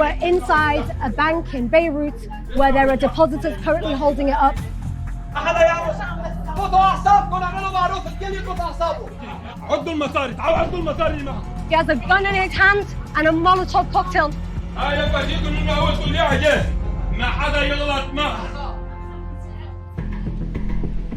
We're inside a bank in Beirut where there are depositors currently holding it up. He has a gun in his hand and a Molotov cocktail.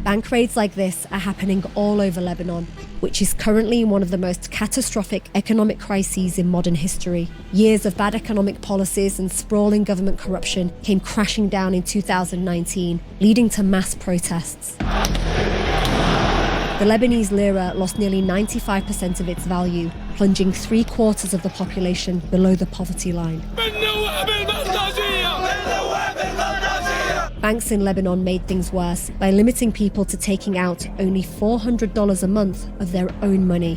Bank raids like this are happening all over Lebanon, which is currently in one of the most catastrophic economic crises in modern history. Years of bad economic policies and sprawling government corruption came crashing down in 2019, leading to mass protests. The Lebanese lira lost nearly 95% of its value, plunging 3/4 of the population below the poverty line. Banks in Lebanon made things worse by limiting people to taking out only $400 a month of their own money.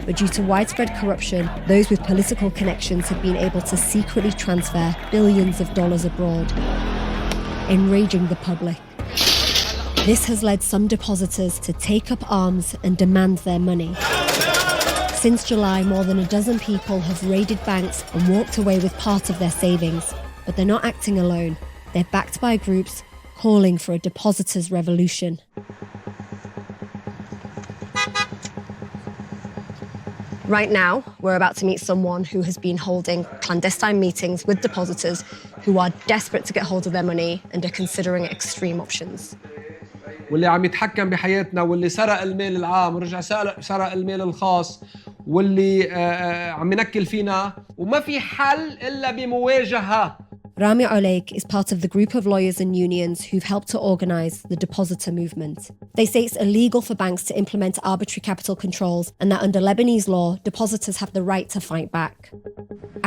But due to widespread corruption, those with political connections have been able to secretly transfer billions of dollars abroad, enraging the public. This has led some depositors to take up arms and demand their money. Since July, more than a dozen people have raided banks and walked away with part of their savings. But they're not acting alone. They're backed by groups calling for a depositors' revolution. Right now, we're about to meet someone who has been holding clandestine meetings with depositors who are desperate to get hold of their money and are considering extreme options. واللي عم يتحكم بحياتنا واللي سرق المال العام ورجع سرق المال الخاص واللي عم ينكل فينا وما في حل إلا بمواجهة. Rami Oleg is part of the group of lawyers and unions who've helped to organise the depositor movement. They say it's illegal for banks to implement arbitrary capital controls and that under Lebanese law, depositors have the right to fight back.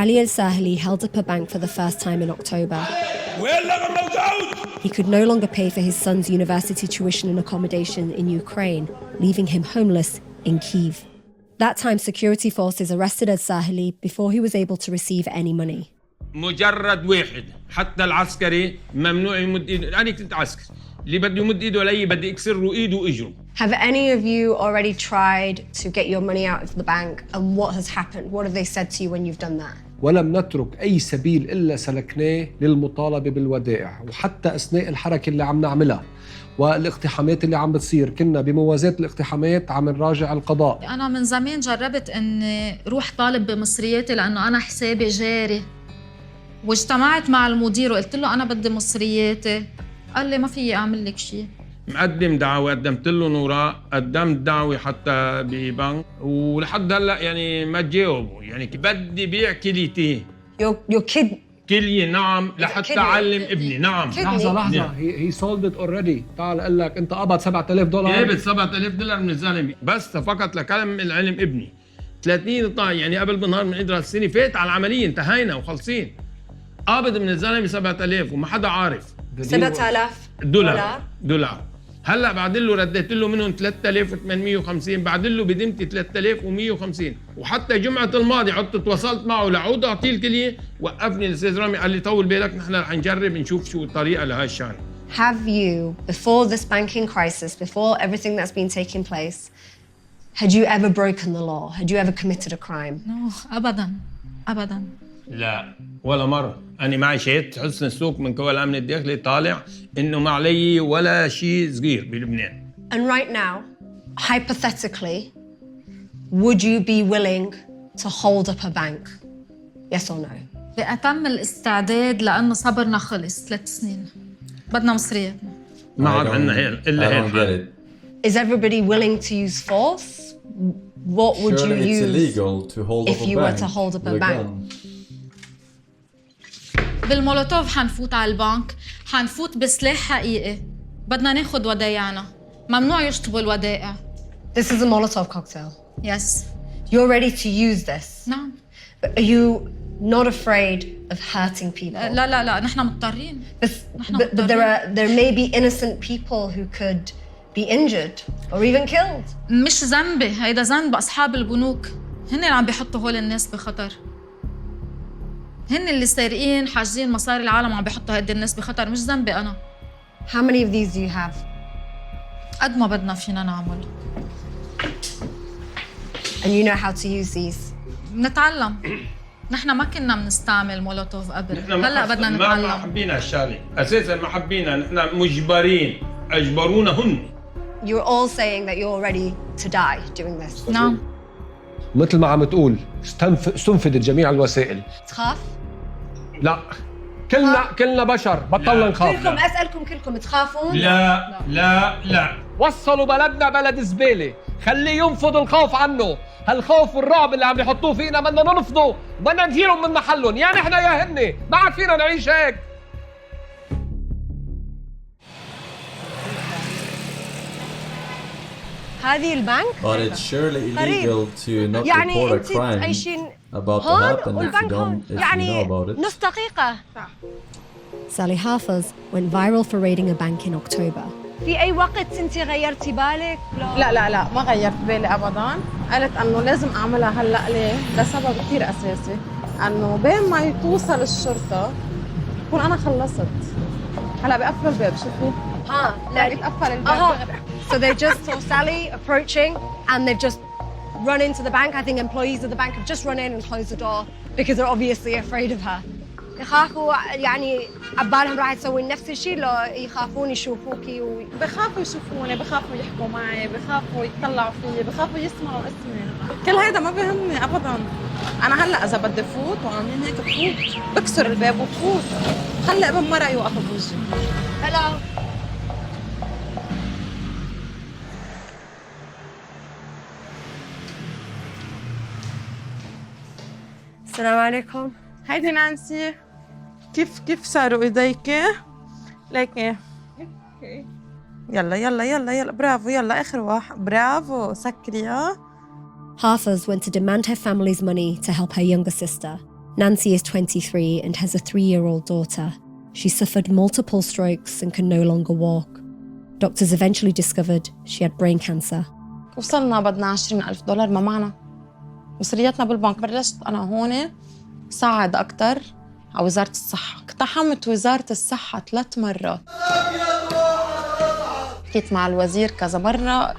Ali al-Sahli held up a bank for the first time in October. He could no longer pay for his son's university tuition and accommodation in Ukraine, leaving him homeless in Kyiv. That time, security forces arrested al-Sahli before he was able to receive any money. مجرد واحد حتى العسكري ممنوع يمد ايده. انا كنت عسكري اللي بده يمد ايده علي بدي اكسر له ايده واجره. Have any of you already tried to get your money out of the bank and what has happened? What have they said to you when you've done that? ولم نترك أي سبيل إلا سلكناه للمطالبة بالودائع وحتى أثناء الحركة اللي عم نعملها والاقتحامات اللي عم بتصير كنا بموازاة الاقتحامات عم نراجع القضاء. أنا من زمان جربت إني روح طالب بمصرياتي لأنه أنا حسابي جاري واجتمعت مع المدير وقلت له أنا بدي مصرياتي. قال لي ما في أعمل لك شيء. مقدم دعوة قدمت له نوراء قدمت دعوة حتى ببنك ولحد هلا يعني ما تجاوبوا يعني بدي بيع كليتي. Your kid. كلية نعم لحتى أعلم ابني نعم. لحظة he sold it already. تعال قال لك أنت قبض $7,000. جابت $7,000 من الزلمة بس فقط لكلم العلم ابني. 30 طاي يعني قبل بنهار من إدرا السنة فات على العملية انتهينا وخلصين. قابض من الزلمة 7,000 وما حدا عارف. $7,000 هلا بعد له رديت له منهم 3,850 بعد له بدمتي 3,150 وحتى جمعة الماضي عدت تواصلت معه لعود اعطيه الكلية وقفني الاستاذ رامي قال لي طول بالك نحن رح نجرب نشوف شو الطريقة لهي الشغلة. Have you, before this banking crisis, before everything that's been taking place, had you ever broken the law? Had you ever committed a crime? No, أبداً. لا ولا مرة. أنا معي شهادة حسن السوق من قوى الأمن الداخلي طالع إنه ما علي ولا شيء صغير بلبنان. And right now, hypothetically, would you be willing to hold up a bank? Yes or no? بأتم الاستعداد لأنه صبرنا خلص 3 سنين. بدنا مصرياتنا. ما عاد عنا هيك إلا هيك. Is everybody willing to use force? What would you use if you were to hold up a bank? بالمولوتوف حنفوت على البنك، حنفوت بسلاح حقيقي. بدنا ناخد ودايعنا. ممنوع يشطبوا الودائع. This is a Molotov cocktail. Yes. You're ready to use this. نعم. But are you not afraid of hurting people? لا نحن مضطرين. But there may be innocent people who could be injured or even killed. مش ذنبي، هيدا ذنب أصحاب البنوك. هن اللي عم بيحطوا هول الناس بخطر. هن اللي سارقين حاجزين مصاري العالم عم بيحطوا هيدي الناس بخطر، مش ذنبي أنا. How many of these do you have? قد ما بدنا فينا نعمل. And you know how to use these. نتعلم. نحن ما كنا بنستعمل مولوتوف قبل، نحن هلا بدنا ما نتعلم. حبينا هالشغله، اساسا ما حبينا، نحن مجبرين، اجبرونا هن. You're all saying that you're ready to die doing this. نعم. مثل ما عم تقول استنفدت جميع الوسائل. تخاف؟ لا كلنا بشر، بطلنا نخاف. كلكم أسألكم كلكم تخافون؟ لا لا لا. وصلوا بلدنا بلد زبالة، خليه ينفض الخوف عنه. هالخوف والرعب اللي عم يحطوه فينا بدنا نرفضه، بدنا نزيلهم من محلهم، يا نحن يا هن، ما عاد فينا نعيش هيك. هذه البنك؟ But it's surely illegal to not يعني report a أنت crime تعيشين about to هون happen if you والبنك هون، don't if you يعني know about it. نص دقيقة. Sally Hafez went viral for raiding a bank in October. في أي وقت أنت غيرتي بالك؟ لا ما غيرت بالي ابدا. قلت انه لازم اعملها هلا. ليه؟ لسبب كثير اساسي، انه بين ما توصل الشرطه بكون انا خلصت. هلا بقفلوا الباب. شوفي ها لا لا بتقفل الباب. So they just saw Sally approaching and they've just run into the bank. I think employees of the bank have just run in and closed the door because they're obviously afraid of her. يخافوا يعني عبالهم راح تسوي نفس الشيء لو يخافون يشوفوكي بخافوا يشوفوني، بخافوا يحكوا معي، بخافوا يطلعوا فيي، بخافوا يسمعوا اسمي. كل هيدا ما بيهمني ابدا. انا هلا اذا بدي فوت وعاملين هيك بفوت، بكسر الباب وبفوت. خلي ابن مرة يوقف بوجهي. Hello. السلام عليكم. هيدي نانسي. كيف صاروا ايديك؟ ليكي. يلا برافو. يلا اخر واحد. برافو سكري. Hafez went to demand her family's money to help her younger sister. Nancy is 23 and has a 3-year-old daughter. She suffered multiple strokes and can no longer walk. Doctors eventually discovered she had brain cancer. وصلنا بدنا $20,000 ما معنا مصرياتنا بالبنك. بلشت أنا هون ساعد أكتر على وزارة الصحة. اقتحمت وزارة الصحة 3 مرات. حكيت مع الوزير كذا مرة.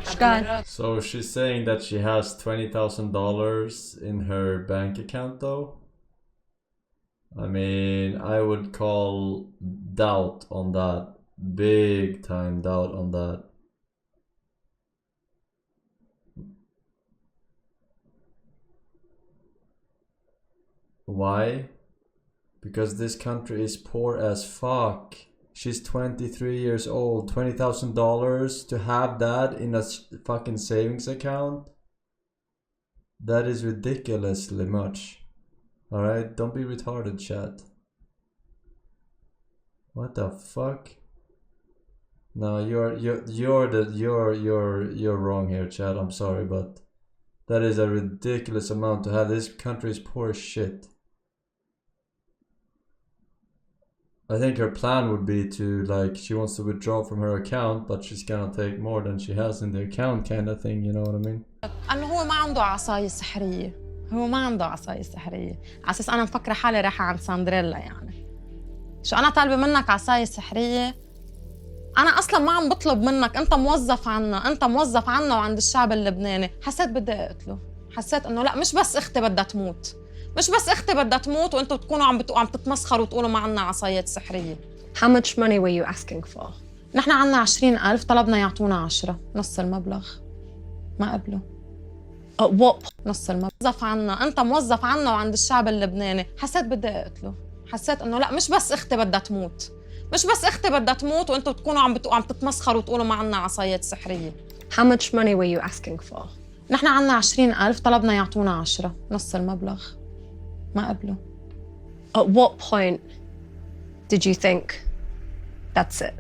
So she's saying that she has $20,000 in her bank account though? I mean, I would call doubt on that. Big time doubt on that. Why? Because this country is poor as fuck. She's 23 years old. $20,000 to have that in a fucking savings account? That is ridiculously much. Alright? Don't be retarded, chat. What the fuck? No, you're wrong here, chat. I'm sorry, but that is a ridiculous amount to have. This country is poor as shit. I think her plan would be to, like, she wants to withdraw from her account, but she's gonna take more than she has in the account, kind of thing, you know what I mean? أنه هو ما عنده عصاية سحرية. هو ما عنده عصاية سحرية. على أساس أنا مفكرة حالي رايحة عند ساندريلا يعني. شو أنا طالبة منك عصاية سحرية؟ أنا أصلاً ما عم بطلب منك. أنت موظف عنا وعند الشعب اللبناني. حسيت بدي أقتله. حسيت إنه لا، مش بس أختي بدها تموت. وأنتوا تكونوا عم تتمسخروا وتقولوا ما عنا عصايات سحرية. How much money were you asking for? نحن عنا 20,000. طلبنا يعطونا 10. نص المبلغ. ما قبلوا. At what نص المبلغ. أنت موظف عنا وعند الشعب اللبناني. حسيت بدي أقتله. حسيت إنه لا، مش بس أختي بدها تموت. وأنتوا تكونوا عم تتمسخروا وتقولوا ما عنا عصايات سحرية. How much money were you asking for? نحن عنا 20,000. طلبنا يعطونا 10. نص المبلغ. ما قبلوا. At what point did you think, that's it,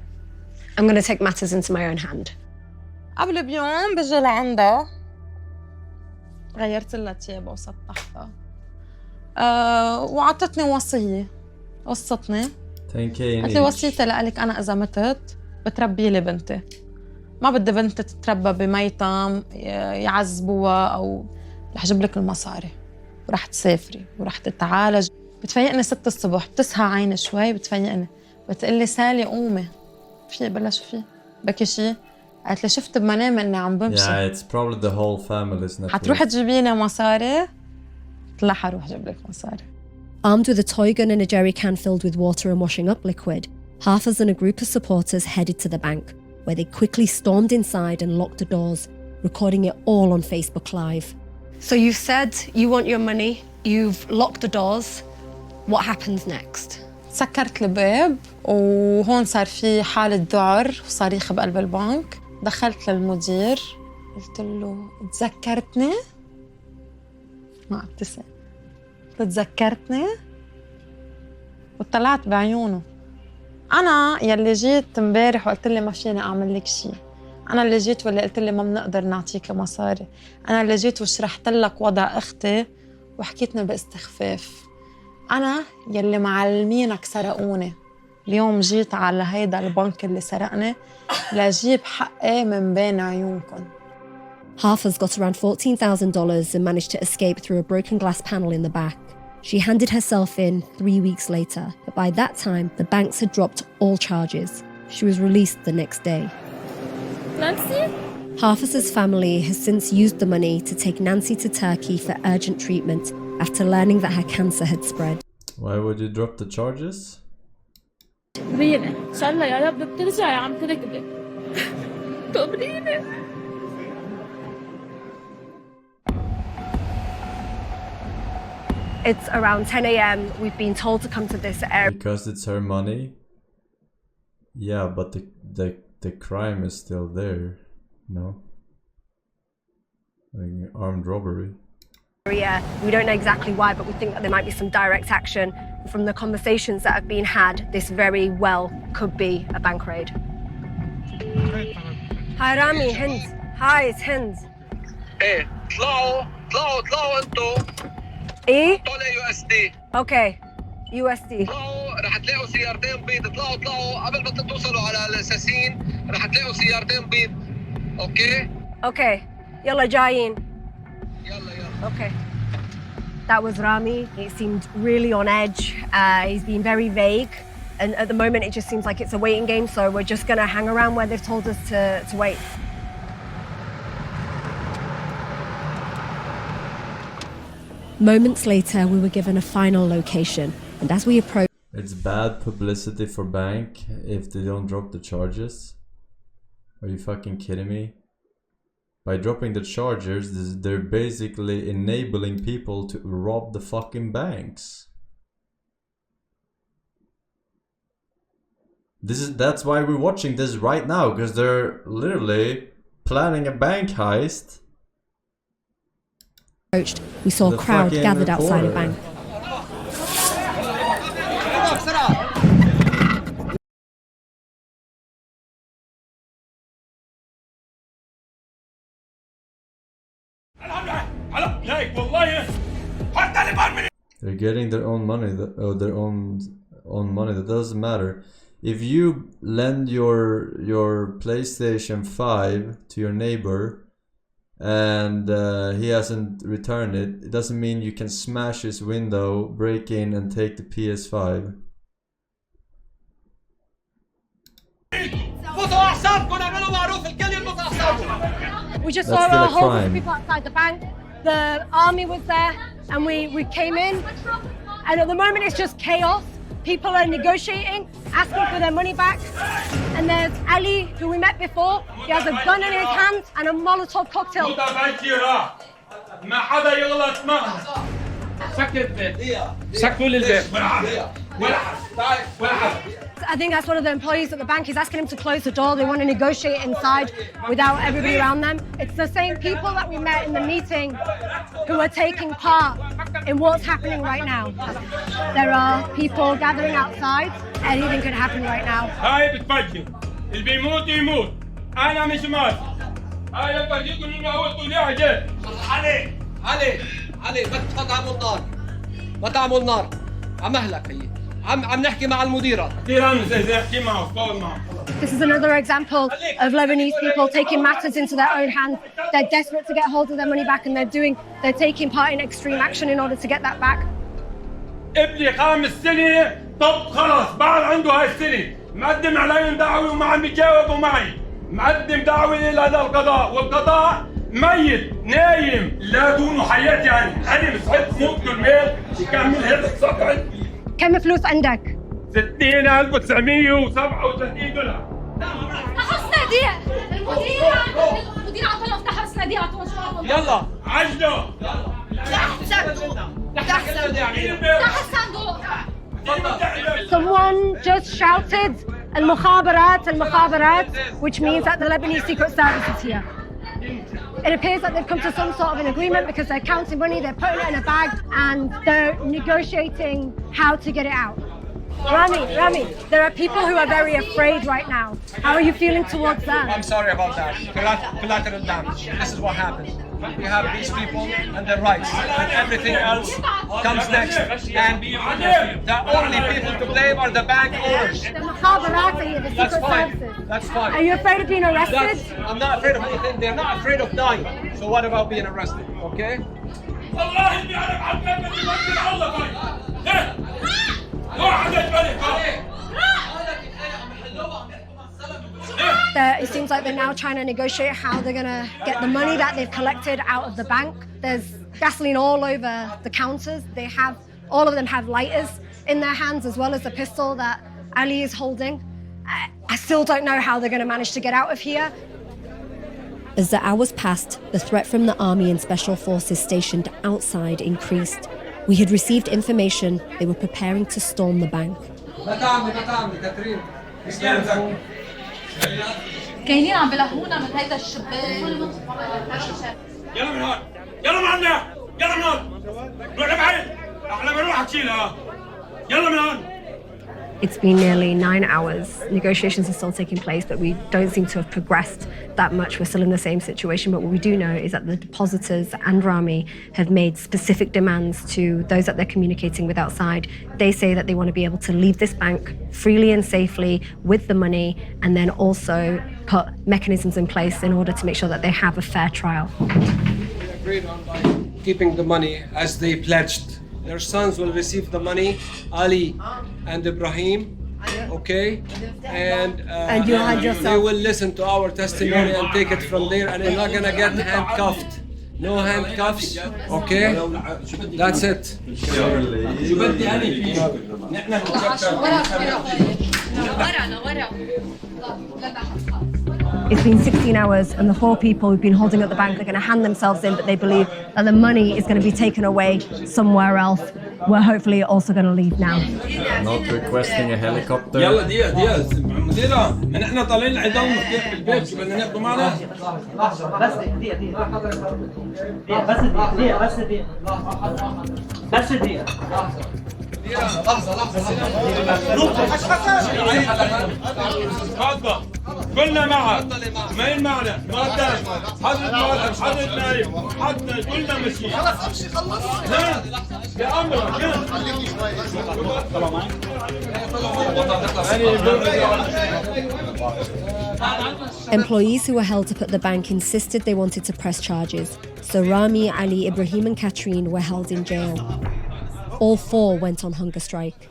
I'm going to take matters into my own hand? قبل بيوم بجي لعندها، غيرت لها تيابها وسطحتها، وعطتني وصية. وصتني 10K قالت لي وصيتي لك أنا إذا متت بتربي لي بنتي. ما بدي بنتي تتربى بميتم يعذبوها، أو رح جيب لك المصاري ورح تسافري ورح تتعالج. بتفيقني 6 الصبح، بتسهى عيني شوي بتفيقني، بتقلي سالي قومي. في بلا شو في؟ بكي شي؟ قالت لي شفت بمنام اني عم بمشي. Yeah, it's probably the whole family's network. حتروحي تجيبي لي مصاري؟ قلت لها حروح اجيب لك مصاري. Armed with a toy gun and a jerry can filled with water and washing up liquid, Hafez and a group of supporters headed to the bank, where they quickly stormed inside and locked the doors, recording it all on Facebook Live. So you said you want your money, you've locked the doors. What happens next? سكرت الباب وهون صار في حالة ذعر وصريخ بقلب البنك. دخلت للمدير قلت له تذكرتني؟ ما ابتسم. تذكرتني؟ وطلعت بعيونه. أنا يلي جيت امبارح وقلت لي ما فيني أعمل لك شيء. أنا اللي جيت واللي قلت لي ما بنقدر نعطيك مصاري. أنا اللي جيت وشرحت لك وضع أختي وحكيتنا باستخفاف. أنا يلي معلمينك سرقوني. اليوم جيت على هيدا البنك اللي سرقني لأجيب حقي من بين عيونكم. Hafez got around $14,000 and managed to escape through a broken glass panel in the back. She handed herself in 3 weeks later, but by that time, the banks had dropped all charges. She was released the next day. Nancy? Hafez's family has since used the money to take Nancy to Turkey for urgent treatment after learning that her cancer had spread. Why would you drop the charges? برينا ان شاء الله يا رب بترجعي عم تركبي. تقبريني. It's around 10 a.m. We've been told to come to this area. Because it's her money? Yeah, but the crime is still there, no? Like armed robbery. We don't know exactly why, but we think that there might be some direct action. From the conversations that have been had, this very well could be a bank raid. Hi Rami, Hind. Hi, it's Hind. ايه طلعوا انتوا ايه؟ طلع USD. Okay, USD. طلعوا رح تلاقوا سيارتين بيض. طلعوا قبل ما توصلوا على الاساسين رح تلاقوا سيارتين بيض. اوكي؟ Okay, يلا جايين. يلا. Okay. That was Rami. He seemed really on edge. He's been very vague. And at the moment, it just seems like it's a waiting game. So we're just going to hang around where they've told us to wait. Moments later, we were given a final location. And as we approached, It's bad publicity for bank if they don't drop the charges. Are you fucking kidding me? By dropping the charges, they're basically enabling people to rob the fucking banks. That's why we're watching this right now, because they're literally planning a bank heist. we saw a crowd fucking gathered outside a reporter. bank. They're getting their own money, their own money. That doesn't matter. If you lend your PlayStation 5 to your neighbor and he hasn't returned it, it doesn't mean you can smash his window, break in, and take the PS5. We just That's saw still a a whole group crime. of people outside the bank. The army was there, and we came in. And at the moment, it's just chaos. People are negotiating, asking for their money back. And there's Ali, who we met before. He has a gun in his hand and a Molotov cocktail. ما حدا يغلط معه. سكت سكتوا للباب ولا حد. I think that's one of the employees at the bank. He's asking him to close the door. They want to negotiate inside without everybody around them. It's the same people that we met in the meeting who are taking part in what's happening right now. There are people gathering outside. Anything could happen right now. هاي بتفجر. اللي بيموت يموت. أنا مش مات. هاي بفرجيكم إنه أول طلوع جاي. علي ما تعمل نار. ما تعمل نار. عم أهلك هي. عم نحكي مع المديرة. This is another example of Lebanese people taking matters into their own hands. They're desperate to get hold of their money back, and they're taking part in extreme action in order to get that back. ابني 5 سنين طب خلص بعد عنده هاي السنة مقدم عليهم دعوة وما عم بيجاوبوا معي مقدم دعوة لدى القضاء والقضاء ميت نايم لا دون حياة يعني أنا مستعد موت المال يكمل هذا الصفحة. كم فلوس عندك؟ 60,937 دولار. افتحوا الصناديق. المدير عم يقول افتحوا الصناديق اعطونا شو يلا عجلوا. افتح الصندوق. Someone just shouted المخابرات, which means that the Lebanese secret service is here. It appears that they've come to some sort of an agreement because they're counting money, they're putting it in a bag, and they're negotiating how to get it out. Rami, there are people who are very afraid right now. How are you feeling towards them? I'm sorry about that. Collateral damage. This is what happens. We have these people and their rights, and everything else comes next. And the only people to blame are the bank owners. The mukhabarat are here, the secret services. That's fine. Are you afraid of being arrested? I'm not afraid of anything. They're not afraid of dying. So what about being arrested? Okay? It seems like they're now trying to negotiate how they're going to get the money that they've collected out of the bank. There's gasoline all over the counters. All of them have lighters in their hands as well as the pistol that Ali is holding. I still don't know how they're going to manage to get out of here. As the hours passed, the threat from the army and special forces stationed outside increased. We had received information they were preparing to storm the bank. كاينين عم بلهونا من هيدا الشباك. يلا من هون يلا معنا يلا من هون روح لبعيد على ما اروح احكيلها يلا من هون. It's been nearly 9 hours. Negotiations are still taking place, but we don't seem to have progressed that much. We're still in the same situation, but what we do know is that the depositors and Rami have made specific demands to those that they're communicating with outside. They say that they want to be able to leave this bank freely and safely with the money, and then also put mechanisms in place in order to make sure that they have a fair trial. We agreed on by keeping the money as they pledged. Their sons will receive the money, Ali and Ibrahim, okay? And you had yourself. they will listen to our testimony and take it from there, and they're not gonna get handcuffed. No handcuffs, okay? That's it. It's been 16 hours, and the 4 people who've been holding up the bank are going to hand themselves in, but they believe that the money is going to be taken away somewhere else. We're hopefully also going to leave now. Not requesting a helicopter. يلا دقيقة مديرة نحن طالعين العظام مفتاح بالبيت شو بدنا ناخده معنا؟ بس دقيقة تفضل كلنا معك مين معنا مقدم حضرة نايم حتى كلنا ماشيين خلص امشي خلص بأمرك Employees who were held up at the bank insisted they wanted to press charges, so Rami, Ali, Ibrahim and Katrine were held in jail. All 4 went on hunger strike.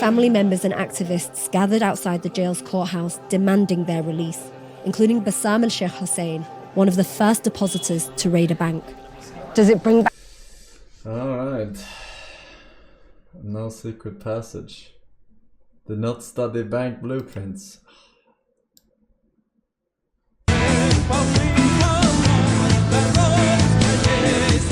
Family members and activists gathered outside the jail's courthouse demanding their release, including Bassam al-Sheikh Hussein, one of the first depositors to raid a bank. Does it bring back... Alright. No secret passage. Did not study bank blueprints.